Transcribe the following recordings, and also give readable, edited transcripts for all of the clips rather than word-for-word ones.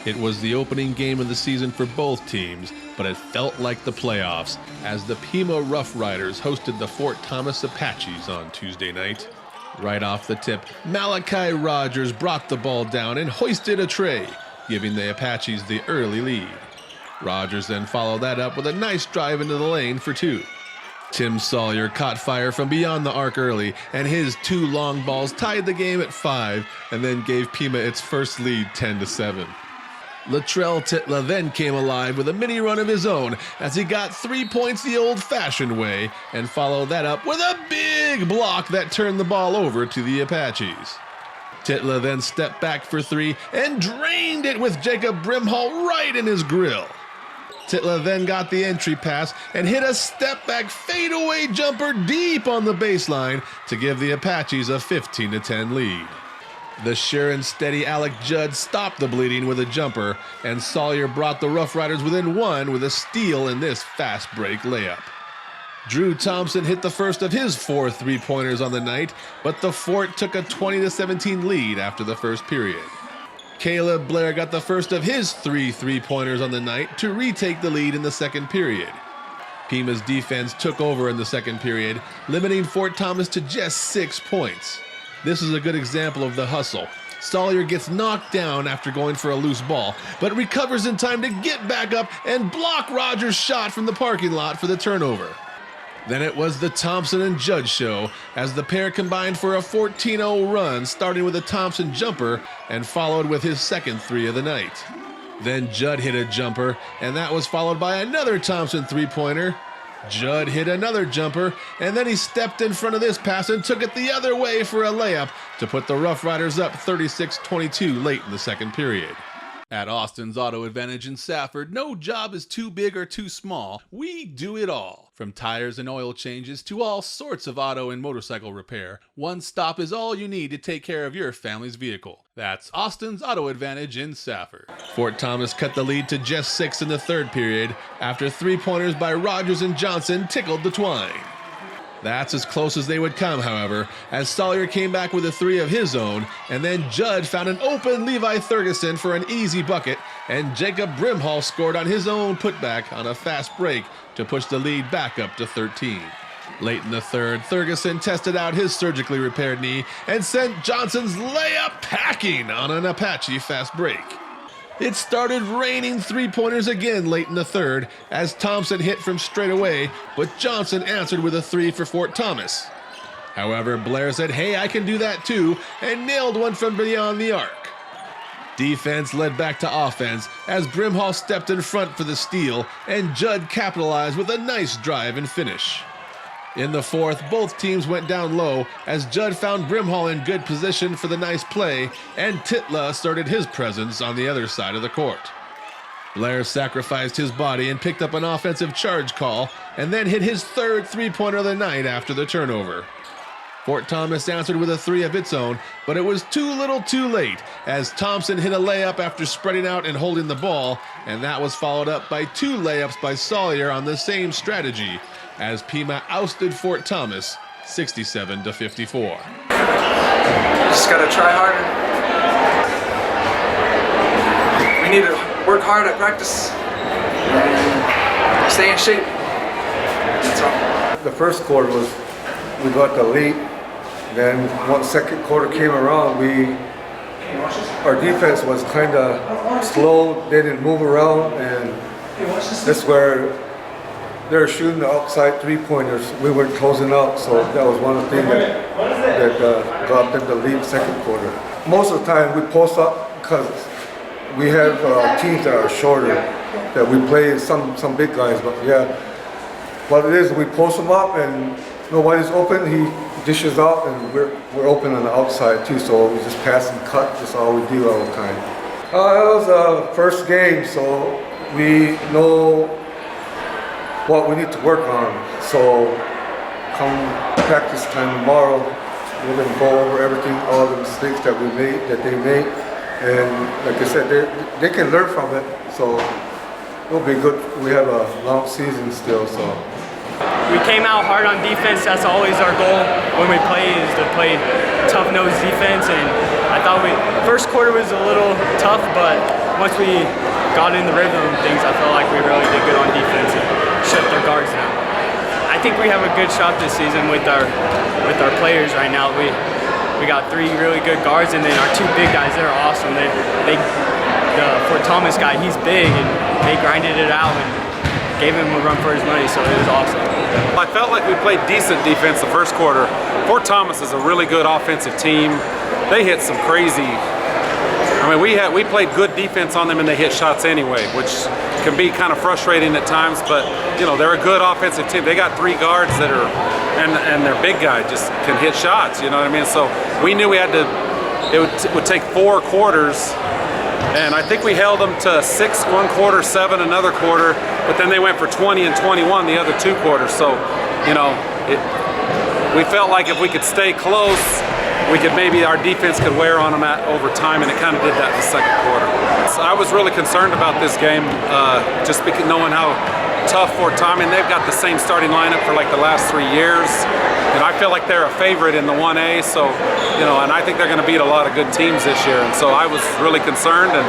It was the opening game of the season for both teams, but it felt like the playoffs as the Pima Roughriders hosted the Fort Thomas Apaches on Tuesday night. Right off the tip, Malachi Rogers brought the ball down and hoisted a tray, giving the Apaches the early lead. Rogers then followed that up with a nice drive into the lane for two. Tim Sawyer caught fire from beyond the arc early, and his two long balls tied the game at 5 and then gave Pima its first lead 10-7. Latrell Titla then came alive with a mini run of his own as he got 3 points the old-fashioned way and followed that up with a big block that turned the ball over to the Apaches. Titla then stepped back for 3 and drained it with Jacob Brimhall right in his grill. Titla then got the entry pass and hit a step-back fadeaway jumper deep on the baseline to give the Apaches a 15-10 lead. The sure and steady Alec Judd stopped the bleeding with a jumper, and Sawyer brought the Rough Riders within 1 with a steal in this fast break layup. Drew Thompson hit the first of his 4 3-pointers on the night, but the Fort took a 20-17 lead after the first period. Caleb Blair got the first of his 3 3-pointers on the night to retake the lead in the second period. Pima's defense took over in the second period, limiting Fort Thomas to just 6 points. This is a good example of the hustle. Sawyer gets knocked down after going for a loose ball, but recovers in time to get back up and block Rogers' shot from the parking lot for the turnover. Then it was the Thompson and Judd show as the pair combined for a 14-0 run, starting with a Thompson jumper and followed with his second 3 of the night. Then Judd hit a jumper, and that was followed by another Thompson 3-pointer. Judd hit another jumper, and then he stepped in front of this pass and took it the other way for a layup to put the Rough Riders up 36-22 late in the second period. At Austin's Auto Advantage in Safford, no job is too big or too small. We do it all. From tires and oil changes to all sorts of auto and motorcycle repair, one stop is all you need to take care of your family's vehicle. That's Austin's Auto Advantage in Safford. Fort Thomas cut the lead to just 6 in the third period after 3-pointers by Rogers and Johnson tickled the twine. That's as close as they would come, however, as Sawyer came back with a 3 of his own, and then Judd found an open Levi Ferguson for an easy bucket, and Jacob Brimhall scored on his own putback on a fast break to push the lead back up to 13. Late in the third, Ferguson tested out his surgically repaired knee and sent Johnson's layup packing on an Apache fast break. It started raining 3-pointers again late in the third as Thompson hit from straight away, but Johnson answered with a 3 for Fort Thomas. However, Blair said, "Hey, I can do that too," and nailed one from beyond the arc. Defense led back to offense as Brimhall stepped in front for the steal, and Judd capitalized with a nice drive and finish. In the fourth, both teams went down low as Judd found Brimhall in good position for the nice play, and Titla asserted his presence on the other side of the court. Blair sacrificed his body and picked up an offensive charge call, and then hit his third 3-pointer of the night after the turnover. Fort Thomas answered with a 3 of its own, but it was too little too late as Thompson hit a layup after spreading out and holding the ball, and that was followed up by 2 layups by Sawyer on the same strategy, as Pima ousted Fort Thomas 67-54. Just gotta try harder. We need to work hard at practice and stay in shape. That's all. The first quarter was, we got the lead. Then once second quarter came around, our defense was kind of slow. They didn't move around, and that's where they're shooting the outside 3-pointers. We weren't closing out, so that was one of the things that got them the lead second quarter. Most of the time we post up because we have teams that are shorter, that we play some big guys, but yeah. What it is, we post them up and nobody's open, he dishes out, and we're open on the outside too, so we just pass and cut. That's all we do all the time. It was the first game, so we know what we need to work on. So come practice time tomorrow, we're going to go over everything, all the mistakes that they made, and like I said, they can learn from it. So it'll be good. We have a long season still, so. We came out hard on defense. That's always our goal when we play, is to play tough-nosed defense. And I thought first quarter was a little tough, but once we got in the rhythm of things, I felt like we really did good on defense and shut their guards down. I think we have a good shot this season with our players right now. We got 3 really good guards, and then our 2 big guys, they're awesome. The Fort Thomas guy, he's big, and they grinded it out and gave him a run for his money, so it was awesome. I felt like we played decent defense the first quarter. Fort Thomas is a really good offensive team. They hit some crazy, I mean, we played good defense on them and they hit shots anyway, which can be kind of frustrating at times, but you know, they're a good offensive team. They got 3 guards that are, and their big guy just can hit shots, you know what I mean? So we knew we had to, it would take 4 quarters, and I think we held them to 6 one quarter, 7 another quarter, but then they went for 20 and 21 the other 2 quarters. So, you know, we felt like if we could stay close, we could maybe, our defense could wear on them over time, and it kind of did that in the second quarter. So I was really concerned about this game, just because knowing how tough Fort Thomas, and they've got the same starting lineup for like the last 3 years. And I feel like they're a favorite in the 1A, so, you know, and I think they're going to beat a lot of good teams this year. And so I was really concerned, and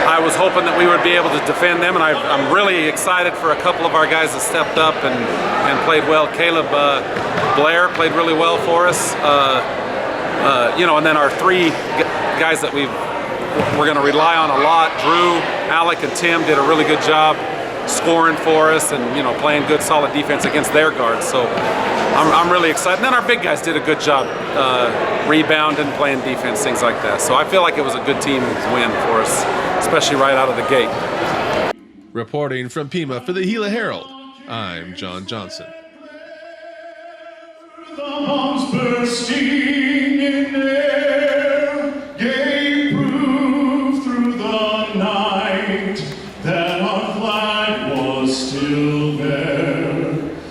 I was hoping that we would be able to defend them. And I'm really excited for a couple of our guys that stepped up and played well. Caleb Blair played really well for us. You know, and then our 3 guys that we're going to rely on a lot, Drew, Alec, and Tim did a really good job scoring for us and, you know, playing good solid defense against their guards. So I'm really excited. And then our big guys did a good job rebounding, playing defense, things like that. So I feel like it was a good team win for us, especially right out of the gate. Reporting from Pima for the Gila Herald, I'm John Johnson. The bombs bursting in